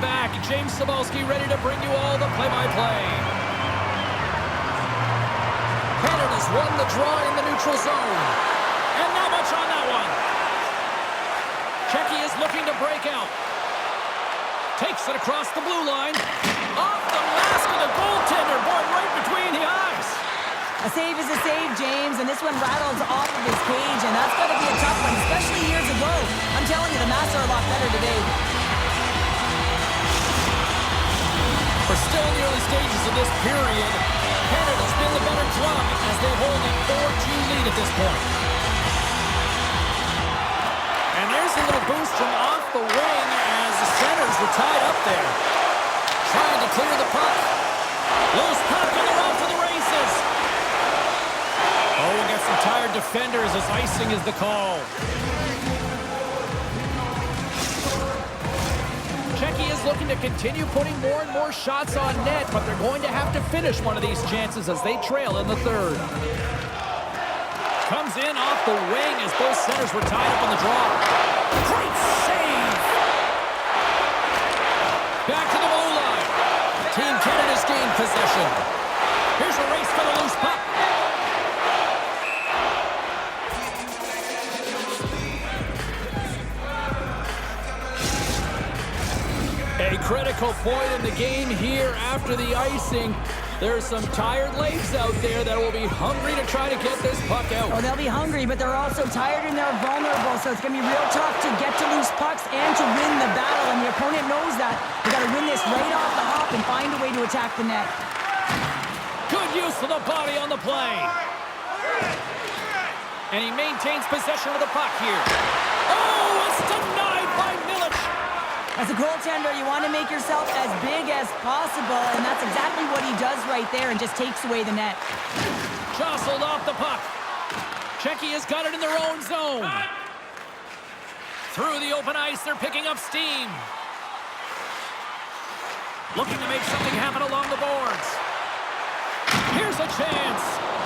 back. James Cybulski ready to bring you all the play-by-play. Canada's won the draw in the neutral zone. And not much on that one. Czech is looking to break out. Takes it across the blue line. Off the mask of the goaltender. Boy, right between the eyes. A save is a save, James, and this one rattles off of his cage, and that's got to be a tough one, especially years ago. I'm telling you, the masks are a lot better today. We're still in the early stages of this period. Canada's been the better club as they hold a 4-2 lead at this point. And there's a little boost from off the wing as the centers were tied up there. Trying to clear the puck. Loose puck and they're off to the races. Oh, we got some tired defenders as icing is the call. Czech is looking to continue putting more and more shots on net, but they're going to have to finish one of these chances as they trail in the third. Comes in off the wing as both centers were tied up on the draw. Great save! Back to the blue line. Team Canada's gained possession. Here's a race for the loose puck. A critical point in the game here after the icing. There's some tired legs out there that will be hungry to try to get this puck out. Oh, they'll be hungry, but they're also tired and they're vulnerable, so it's going to be real tough to get to loose pucks and to win the battle, and the opponent knows that. They got to win this right off the hop and find a way to attack the net. Good use of the body on the play. And he maintains possession of the puck here. Oh, it's denied by Milic. As a goaltender, you want to make yourself as big as possible, and that's exactly what he does right there and just takes away the net. Jostled off the puck. Czechia has got it in their own zone. Through the open ice, they're picking up steam. Looking to make something happen along the boards. Here's a chance.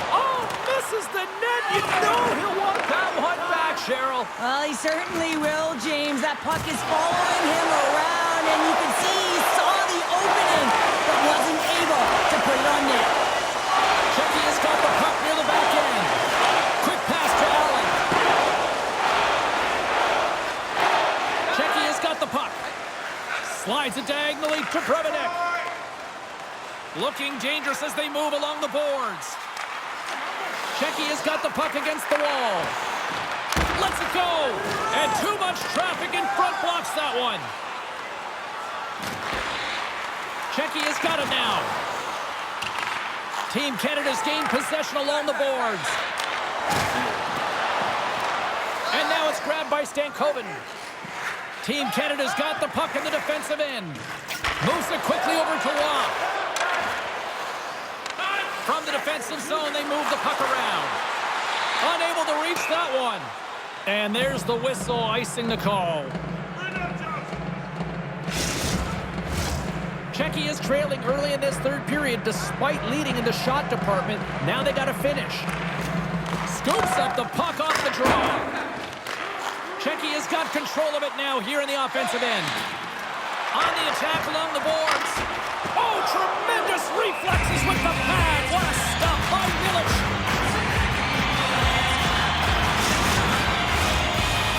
Oh, misses the net. You know he'll want that one back, Cheryl. Well, he certainly will, James. That puck is following him around, and you can see he saw the opening, but wasn't able to put it on net. Czechia's got the puck near the back end. Quick pass to Allen. Czechia's got the puck. Slides it diagonally to Prevedek. Looking dangerous as they move along the boards. Czechia's got the puck against the wall. Lets it go. And too much traffic in front blocks that one. Czechia's got it now. Team Canada's gained possession along the boards. And now it's grabbed by Stankoven. Team Canada's got the puck in the defensive end. Moves it quickly over to Waugh. From the defensive zone, they move the puck around. Unable to reach that one. And there's the whistle, icing the call. Czechia is trailing early in this third period despite leading in the shot department. Now they got to finish. Scoops up the puck off the draw. Czechia's got control of it now here in the offensive end. On the attack along the boards. Oh, tremendous reflexes with the pad. What a stop by Milic.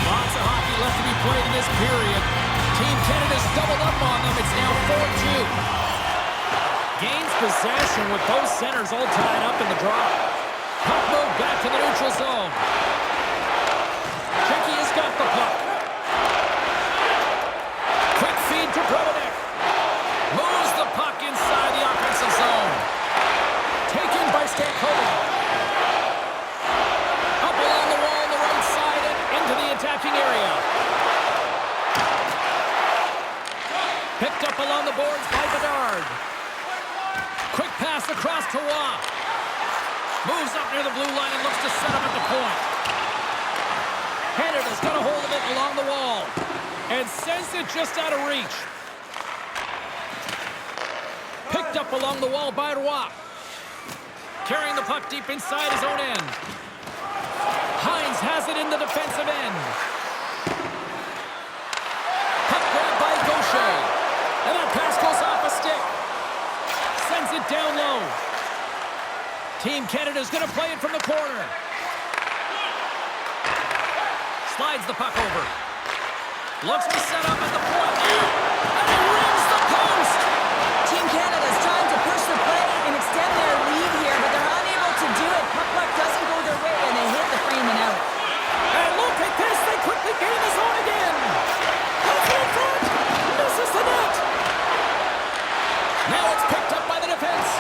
Lots of hockey left to be played in this period. Team Canada's doubled up on them. It's now 4-2. Gains possession with both centers all tied up in the draw. Puck move back to the neutral zone. Czechia's got the puck. Quick feed to Prevedek. Moves the puck inside the offensive zone. Taken by Stankoven. Up along the wall on the right side and into the attacking area. Picked up along the boards by Bedard. Quick pass across to Waugh. Moves up near the blue line and looks to set up at the point. Canada's got a hold of it along the wall. And sends it just out of reach. Picked up along the wall by Roy. Carrying the puck deep inside his own end. Hines has it in the defensive end. Puck grabbed by Gaucher. And down low. Team Canada's going to play it from the corner. Slides the puck over. Looks to set up at the point now. And he rings the post! Team Canada's trying to push the play and extend their lead here, but they're unable to do it. Puck doesn't go their way, and they hit the frame and out. And look at this! They quickly gain the zone again! Puck in front! Misses the net! Now it's picked up by the defense.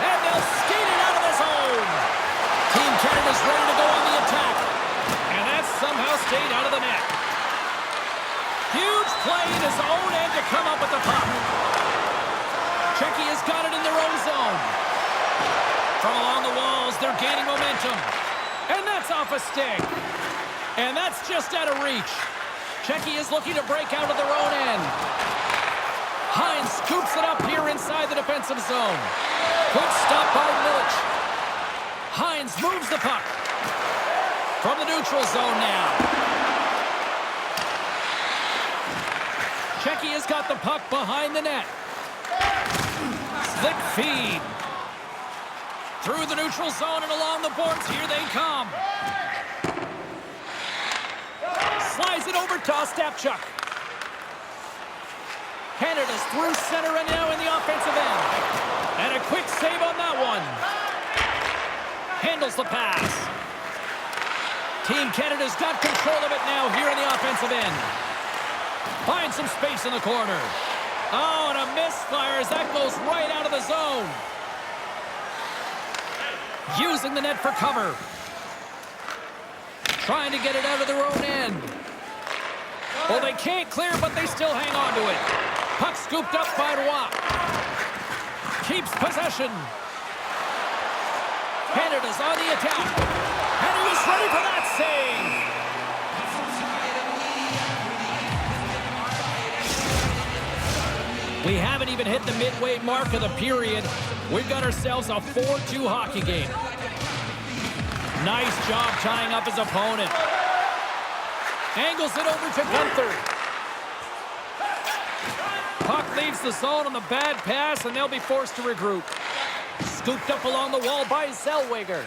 And they'll skate it out of the zone! Team Canada's ready to go on the attack. And that's somehow stayed out of the net. Huge play in his own end to come up with the puck. Czechia has got it in their own zone. From along the walls, they're gaining momentum. And that's off a stick. And that's just out of reach. Czechia is looking to break out of their own end. Hines scoops it up here inside the defensive zone. Good stop by Milic. Hines moves the puck. From the neutral zone now. Czechia's got the puck behind the net. Slick feed. Through the neutral zone and along the boards. Here they come. Slides it over to Ostapchuk. Canada's through center and now in the offensive end. And a quick save on that one. Handles the pass. Team Canada's got control of it now here in the offensive end. Finds some space in the corner. Oh, and a misfire as that goes right out of the zone. Using the net for cover. Trying to get it out of their own end. Well, they can't clear, but they still hang on to it. Puck scooped up by Roy. Keeps possession. Canada's on the attack. And he was ready for that save. We haven't even hit the midway mark of the period. We've got ourselves a 4-2 hockey game. Nice job tying up his opponent. Angles it over to Gunther. Puck leaves the zone on the bad pass, and they'll be forced to regroup. Scooped up along the wall by Zellweger.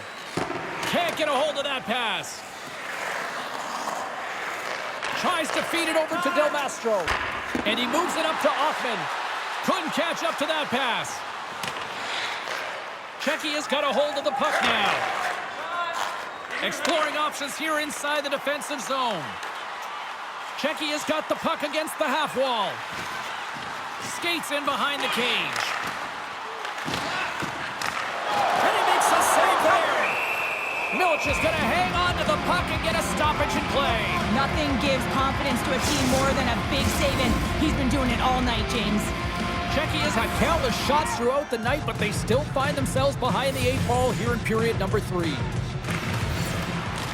Can't get a hold of that pass. Tries to feed it over to Del Mastro. And he moves it up to Offman. Couldn't catch up to that pass. Czechia's got a hold of the puck now. Exploring options here inside the defensive zone. Czechia's got the puck against the half wall. Skates in behind the cage. And he makes a save there. Milic is going to hang on to the puck and get a stoppage in play. Nothing gives confidence to a team more than a big save, and he's been doing it all night, James. Czechia's had countless shots throughout the night, but they still find themselves behind the 8 ball here in period number 3.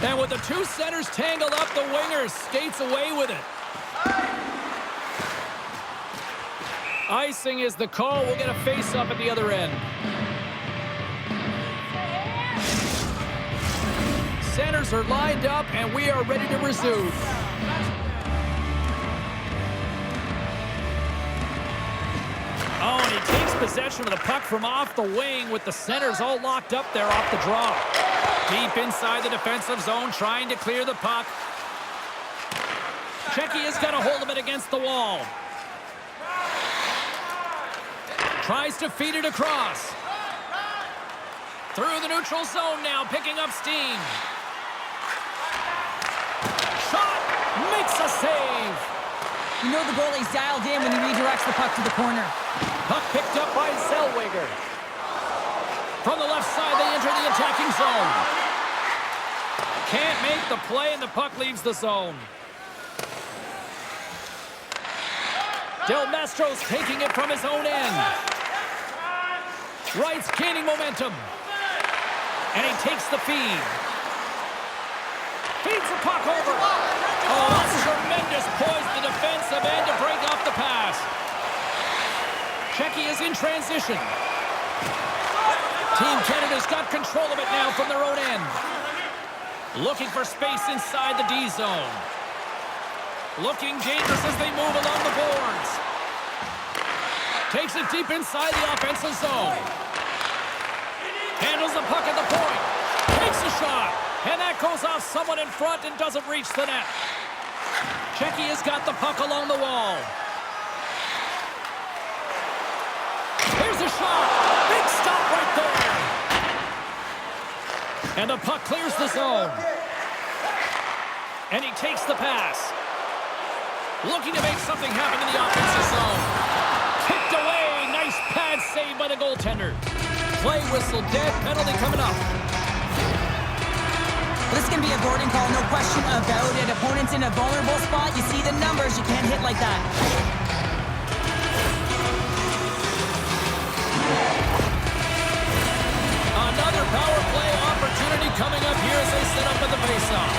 And with the two centers tangled up, the winger skates away with it. Icing is the call. We'll get a face-up at the other end. Centers are lined up, and we are ready to resume. Oh, and he takes possession of the puck from off the wing with the centers all locked up there off the draw. Deep inside the defensive zone, trying to clear the puck. Czechia's got a hold of it against the wall. Tries to feed it across. Through the neutral zone now, picking up steam. Shot! Makes a save! You know the goalie's dialed in when he redirects the puck to the corner. Puck picked up by Zellweger. From the left side, they enter the attacking zone. Can't make the play, and the puck leaves the zone. Del Mastro's taking it from his own end. Wright's gaining momentum. And he takes the feed. Feeds the puck over. Oh, that's tremendous poise to the defensive end to break off the pass. Czechia is in transition. Team Canada's got control of it now from their own end. Looking for space inside the D zone. Looking dangerous as they move along the boards. Takes it deep inside the offensive zone. Handles the puck at the point. Takes a shot. And that goes off someone in front and doesn't reach the net. Czechy has got the puck along the wall. Here's a shot. Big stop right there. And the puck clears the zone. And he takes the pass. Looking to make something happen in the offensive zone. Kicked away. Nice pad save by the goaltender. Play whistle dead. Penalty coming up. This can be a boarding call, no question about it. Opponent's in a vulnerable spot. You see the numbers. You can't hit like that. Another power play opportunity coming up here as they set up in the faceoff.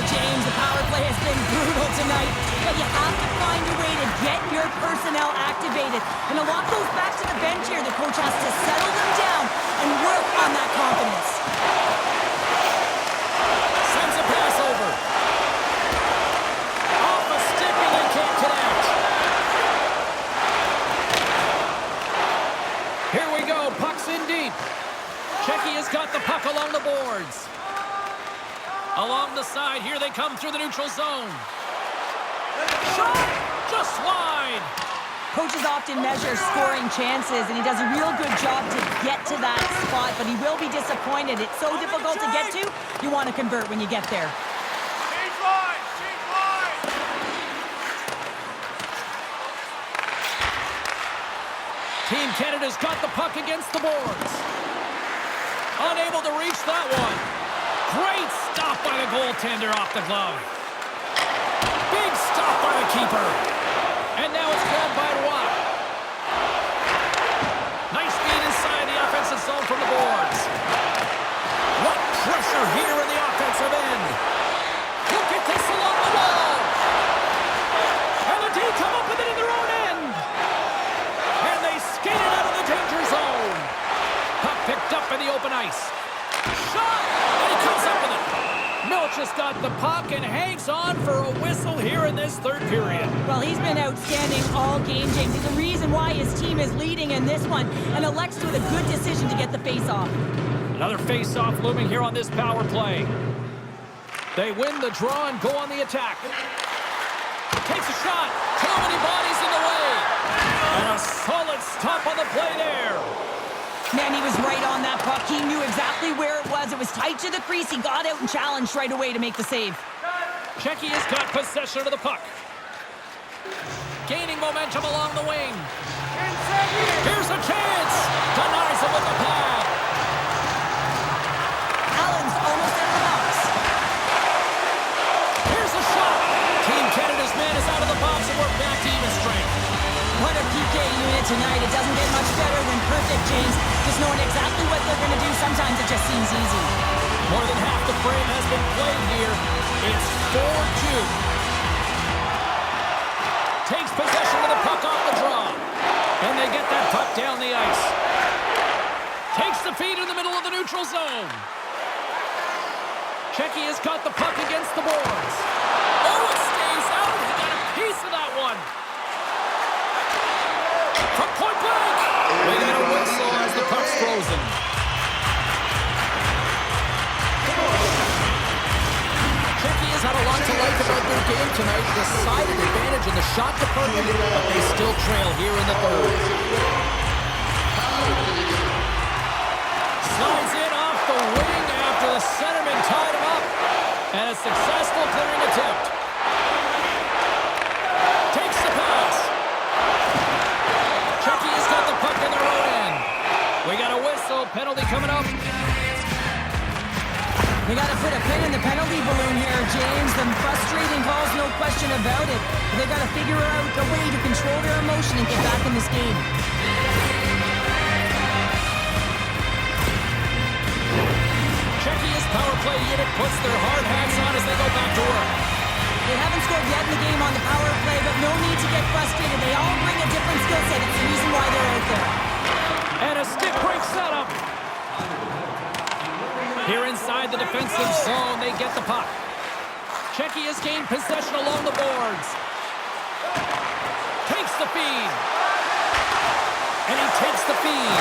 James, the power play has been brutal tonight, but you have to find a way to get your personnel activated. And a lot goes back to the bench here. The coach has to settle them down and work on that confidence. Sends a pass over. Off a stick and they can't connect. Here we go. Puck's in deep. Czechy has got the puck along the boards. Along the side, here they come through the neutral zone. Shot! Just wide! Coaches often measure scoring chances, and he does a real good job to get to that spot, but he will be disappointed. It's so difficult to get to, you want to convert when you get there. Change line! Change line! Team Canada's got the puck against the boards. Unable to reach that one. Great stop by the goaltender off the glove. Big stop by the keeper. And now it's grabbed by Roy. Nice feed inside the offensive zone from the boards. What pressure here in the offensive end. Look at this along the wall. And the D come up with it in their own end. And they skate it out of the danger zone. Puck picked up in the open ice. Shot! And he comes up with it. Milch has got the puck and hangs on for a whistle here in this third period. Well, he's been outstanding all game, James. He's the reason why his team is leading in this one, and elects with a good decision to get the face-off. Another face-off looming here on this power play. They win the draw and go on the attack. Takes a shot. Too many bodies in the way. And a solid stop on the play there. Man, he was right on that puck. He knew exactly where it was. It was tight to the crease. He got out and challenged right away to make the save. Czechy has got possession of the puck. Gaining momentum along the wing. Here's a chance. Denies him with the pad. Allen's almost in the box. Here's a shot. Team Canada's man is out of the box and we're back to even strength. What a PK unit tonight. It doesn't get much better than perfect, James. Just knowing exactly what they're going to do, sometimes it just seems easy. More than half the frame has been played here. It's 4-2. Takes possession of the puck off the draw. And they get that puck down the ice. Takes the feed in the middle of the neutral zone. Czechy has got the puck against the boards. Oh, it stays out. He got a piece of that one. From point blank. We got a whistle as the puck's frozen. Czechy has had a lot to like about their game tonight. Decided advantage in the shot department, but they still trail here in the third. Slides in off the wing after the centerman tied him up. And a successful clearing attempt. Takes the pass. Czechy has got the puck in their own end. We got a whistle. Penalty coming up. They got to put a pin in the penalty balloon here, James. The frustrating calls, no question about it. They've got to figure out a way to control their emotion and get back in this game. Czechy's power play unit puts their hard hats on as they go back to work. They haven't scored yet in the game on the power play, but no need to get frustrated. They all bring a different skill set. It's the reason why they're out there. And a stick break setup. Here inside the defensive zone, they get the puck. Czech has gained possession along the boards. Takes the feed. And he takes the feed.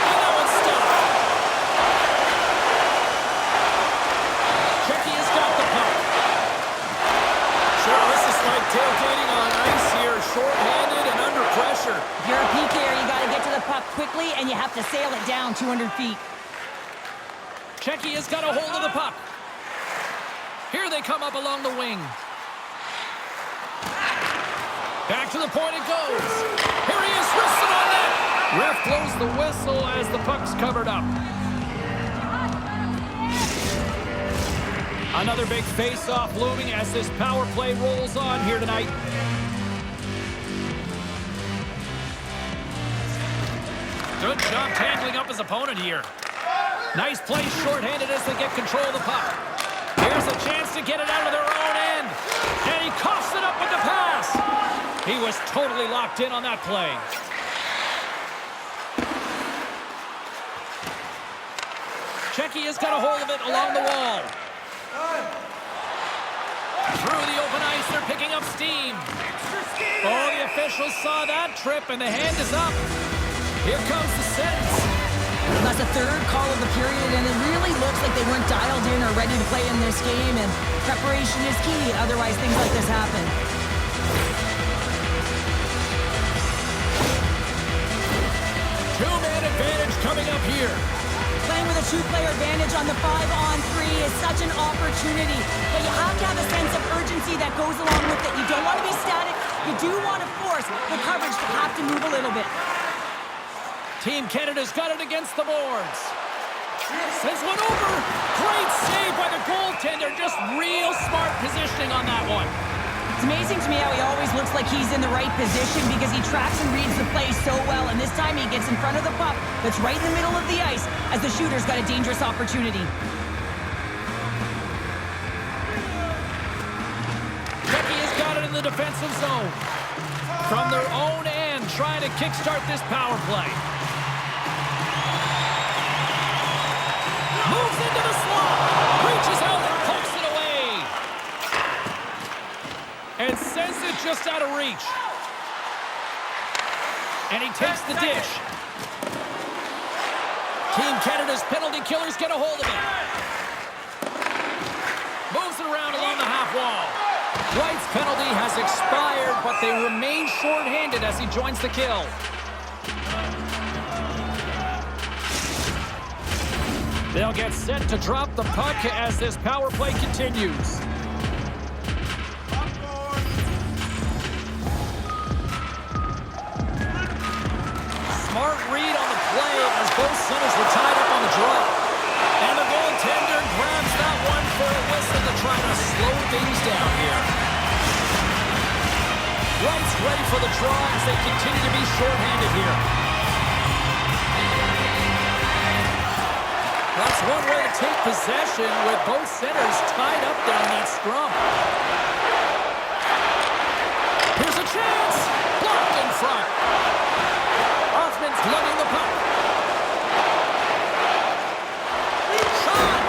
And that one's stopped. Czech has got the puck. Sure, this is like tailgating on ice here. Short-handed and under pressure. If you're a PKer, you got to get to the puck quickly, and you have to sail it down 200 feet. Czech has got a hold of the puck. Here they come up along the wing. Back to the point it goes. Here he is, wristed on net. Ref blows the whistle as the puck's covered up. Another big face-off looming as this power play rolls on here tonight. Good job tangling up his opponent here. Nice play shorthanded as they get control of the puck. Here's a chance to get it out of their own end. And he coughs it up with the pass. He was totally locked in on that play. Czech has got a hold of it along the wall. Through the open ice, they're picking up steam. Oh, the officials saw that trip, and the hand is up. Here comes the sentence. That's the third call of the period, and it really looks like they weren't dialed in or ready to play in this game, and preparation is key. Otherwise, things like this happen. Two-man advantage coming up here. Playing with a two-player advantage on the 5-on-3 is such an opportunity, but you have to have a sense of urgency that goes along with it. You don't want to be static. You do want to force the coverage to have to move a little bit. Team Canada's got it against the boards. Sends one over. Great save by the goaltender. Just real smart positioning on that one. It's amazing to me how he always looks like he's in the right position because he tracks and reads the play so well. And this time he gets in front of the puck that's right in the middle of the ice as the shooter's got a dangerous opportunity. Czech has got it in the defensive zone. From their own end, trying to kickstart this power play. Moves into the slot. Reaches out and pokes it away. And sends it just out of reach. And he takes the dish. Team Canada's penalty killers get a hold of it. Moves it around along the half wall. White's penalty has expired, but they remain short-handed as he joins the kill. They'll get set to drop the puck as this power play continues. Smart read on the play as both centers were tied up on the draw. And the goaltender grabs that one for a whistle to try to slow things down here. White's ready for the draw as they continue to be shorthanded here. That's one way to take possession with both centers tied up there in that scrum. Here's a chance. Blocked in front. Hoffman's lugging the puck. Shot.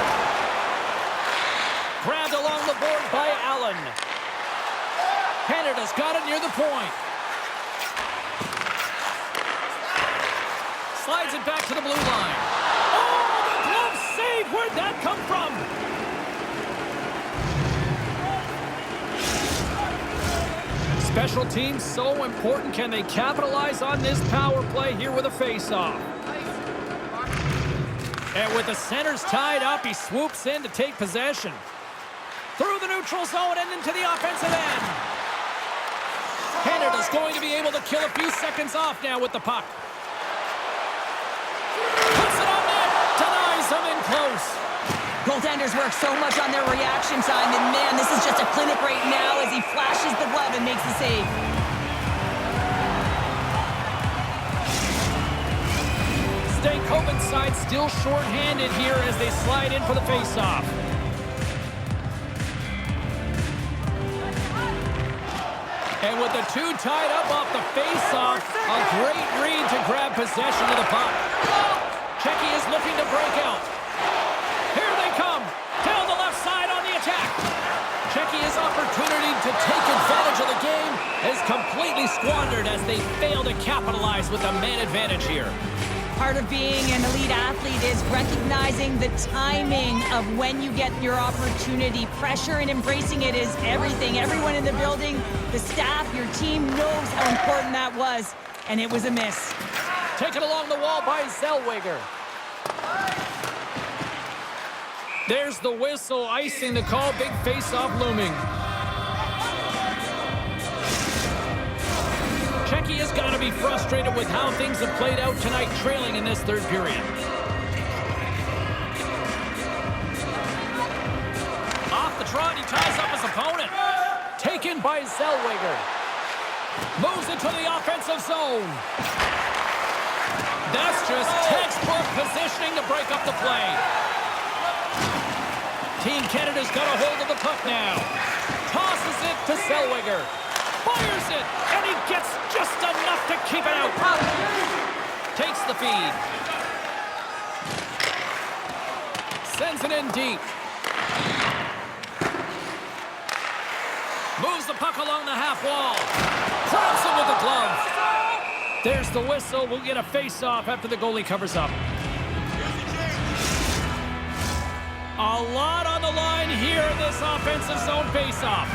Grabbed along the board by Allen. Canada's got it near the point. Slides it back to the blue line. Where'd that come from? Special teams so important. Can they capitalize on this power play here with a face-off? And with the centers tied up, he swoops in to take possession. Through the neutral zone and into the offensive end. Canada's going to be able to kill a few seconds off now with the puck. In close. Goaltenders work so much on their reaction time, and man, this is just a clinic right now as he flashes the glove and makes the save. Stankoven's side still short-handed here as they slide in for the face-off. And with the two tied up off the face-off, a great read to grab possession of the puck. Czech is looking to break out. Here they come. Down the left side on the attack. Czech His opportunity to take advantage of the game is completely squandered as they fail to capitalize with a man advantage here. Part of being an elite athlete is recognizing the timing of when you get your opportunity. Pressure and embracing it is everything. Everyone in the building, the staff, your team knows how important that was, and it was a miss. Taken along the wall by Zellweger. There's the whistle, icing the call, big face-off looming. Czech has got to be frustrated with how things have played out tonight, trailing in this third period. Off the trot, he ties up his opponent. Taken by Zellweger. Moves into the offensive zone. That's just textbook positioning to break up the play. Team Canada's got a hold of the puck now. Tosses it to Zellweger. Fires it, and he gets just enough to keep it out. Takes the feed. Sends it in deep. Moves the puck along the half wall. Traps it with the glove. There's the whistle. We'll get a face-off after the goalie covers up. A lot on the line here in this offensive zone face-off.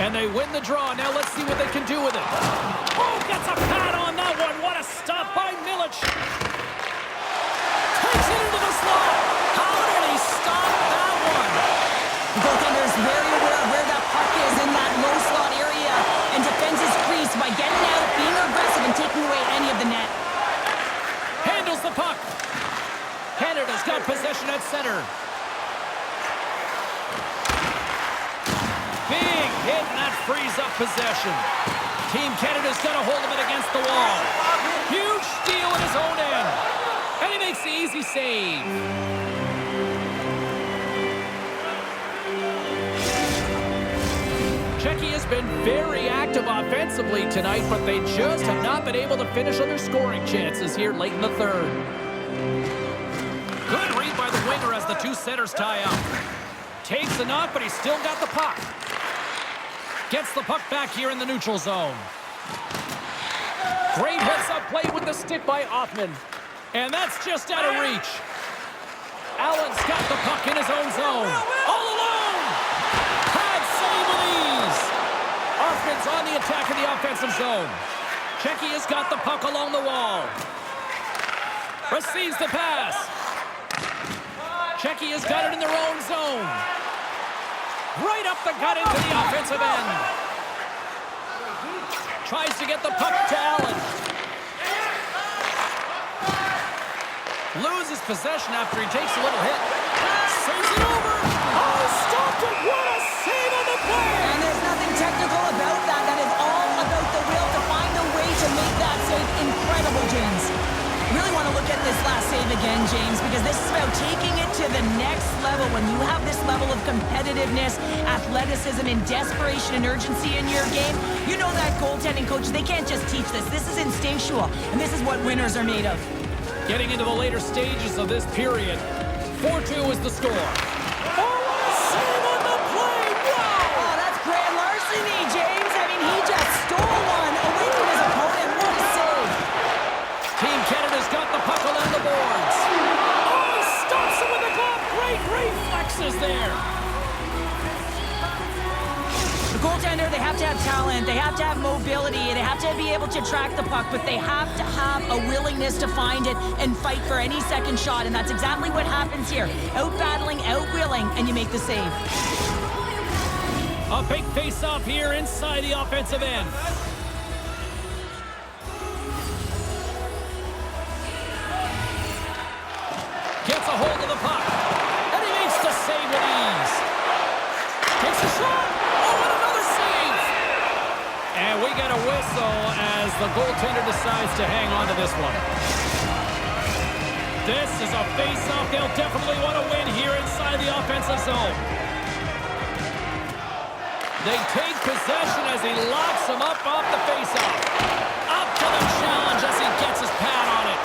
And they win the draw. Now let's see what they can do with it. Oh, gets a pad on that one. What a stop by Milic. Takes it into the slot. How did he stop that one? The goaltender is very aware of where that puck is in that low slot area and defends his crease by getting out, being aggressive, and taking away any of the net. Handles the puck. Canada's got possession at center. Big hit, and that frees up possession. Team Canada's got a hold of it against the wall. Huge steal in his own end. And he makes the easy save. Czech has been very active offensively tonight, but they just have not been able to finish on their scoring chances here late in the third. Good read by the winger as the two centers tie up. Takes the knock, but he's still got the puck. Gets the puck back here in the neutral zone. Great heads-up play with the stick by Offman. And that's just out of reach. Allen's got the puck in his own zone. All alone! Pad save with ease. Offman's on the attack in the offensive zone. Czech has got the puck along the wall. Receives the pass. Czech has got it in their own zone. Right up the gut into the offensive end. Tries to get the puck to Allen. Loses possession after he takes a little hit. Saves it over. Oh, stopped it. What a save on the play. And there's nothing technical about that. That is all about the will to find a way to make that save incredible, James. Really want to look at this last save again, James, because this is about taking it to the next level. When you have this level of competitiveness, athleticism, and desperation and urgency in your game, you know that goaltending coach, they can't just teach this. This is instinctual, and this is what winners are made of. Getting into the later stages of this period, 4-2 is the score. Oh, what a save on the play! Wow! Oh, that's grand larceny, James. I mean, he just stole one away from his opponent. What a save! Team Canada's got the puck along the boards. Oh, he stops it with the glove. Great reflexes there. The goaltender, they have to have talent, they have to have mobility, they have to be able to track the puck, but they have to have a willingness to find it and fight for any second shot, and that's exactly what happens here. Out-battling, out-willing, and you make the save. A big face-off here inside the offensive end. Gets a hold of the puck, and he makes the save with ease. Takes a shot. Oh, and another save. And we get a whistle as the goaltender decides to hang on to this one. This is a face-off they'll definitely want to win here inside the offensive zone. They take possession as he locks him up off the face-off. Up to the challenge as he gets his pad on it.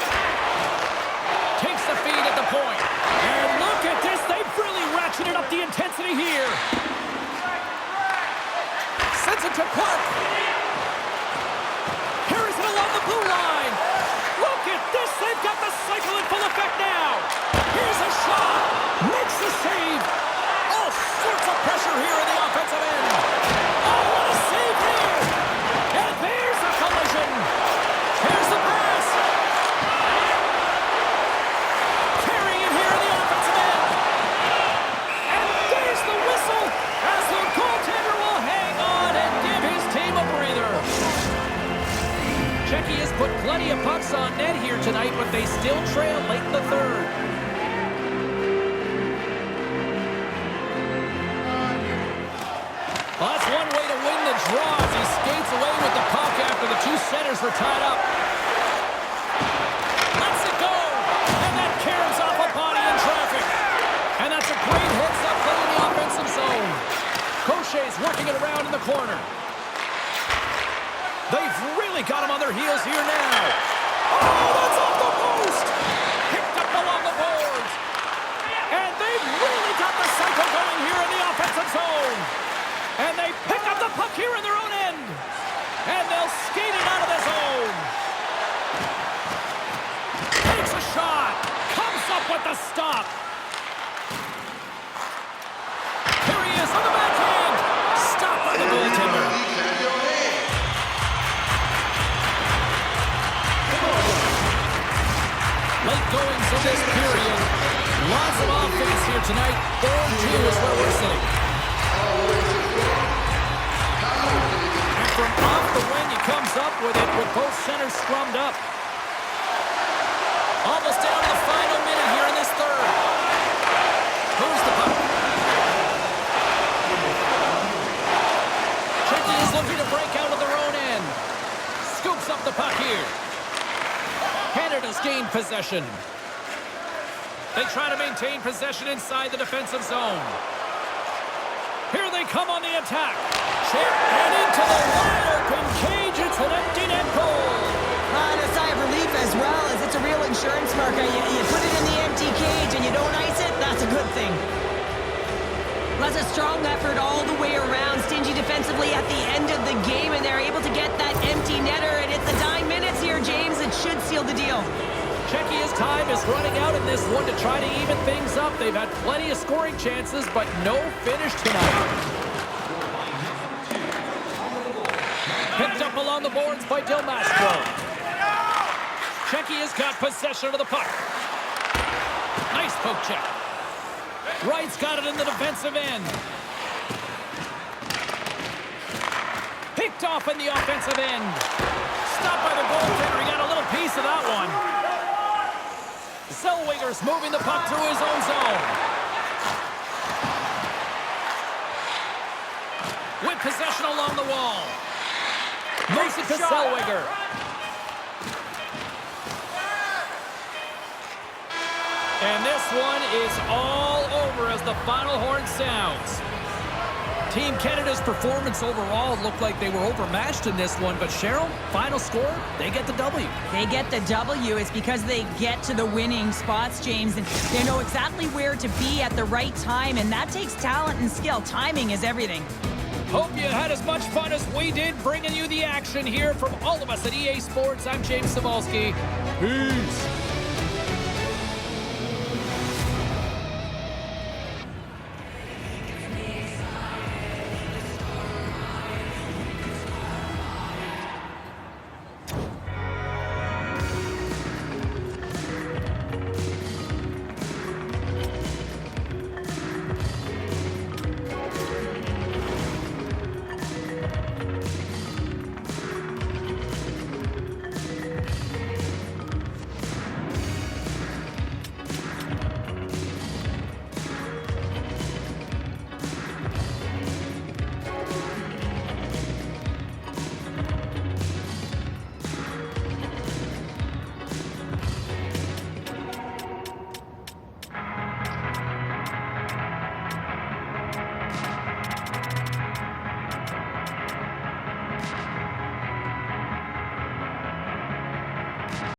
Takes the feed at the point. And look at this, they've really to Clark. Harrison along the blue line. Look at this. They've got the cycle in full effect now. Here's a shot. Makes the save. All sorts of pressure here in the offensive end. Oh, what a save here. And there's a collision. Here's the pass. Carrying it here in the offensive end. And there's the whistle as the goaltender will hang on and give his team a breather. Czech has put plenty of pucks on net here tonight, but they still trail late in the third. Well, that's one way to win the draw as he skates away with the puck after the two centers were tied up. Lets it go, and that caroms off a body in traffic. And that's a great heads-up play in the offensive zone. Crochet's working it around in the corner. They've really got him on their heels here now. Oh, that's off the post! Picked up along the boards. And they've really got the cycle going here in the offensive zone. And they pick up the puck here in their own end. And they'll skate it out of the zone. Takes a shot. Comes up with the stop. Here he is on the backhand. Stopped by the goaltender. Late goings in this period. Lots of offense here tonight. 4-2 is where we're sitting. And from off the wing, he comes up with it with both centers scrummed up. Almost down to the final minute here in this third. Who's the puck? Czech is looking to break out of their own end. Scoops up the puck here. Canada's gained possession. They try to maintain possession inside the defensive zone. Here they come on the attack. Check and into the wide open cage. It's an empty net goal. And a sigh of relief as well, as it's a real insurance marker. You put it in the empty cage and you don't ice it, that's a good thing. That's a strong effort all the way around. Stingy defensively at the end of the game, and they're able to get that empty netter. And it's the dying minutes here, James. It should seal the deal. Czechia's time is running out in this one to try to even things up. They've had plenty of scoring chances, but no finish tonight. Picked up along the boards by Del Mastro. Czechia's got possession of the puck. Nice poke check. Wright's got it in the defensive end. Picked off in the offensive end. Stopped by the goaltender. He got a little piece of that one. Zellweger's moving the puck through his own zone. With possession along the wall. Moves it to Zellweger. And this one is all over as the final horn sounds. Team Canada's performance overall looked like they were overmatched in this one, but Cheryl, final score, they get the W. They get the W. It's because they get to the winning spots, James, and they know exactly where to be at the right time, and that takes talent and skill. Timing is everything. Hope you had as much fun as we did bringing you the action here from all of us at EA Sports. I'm James Cybulski. Peace.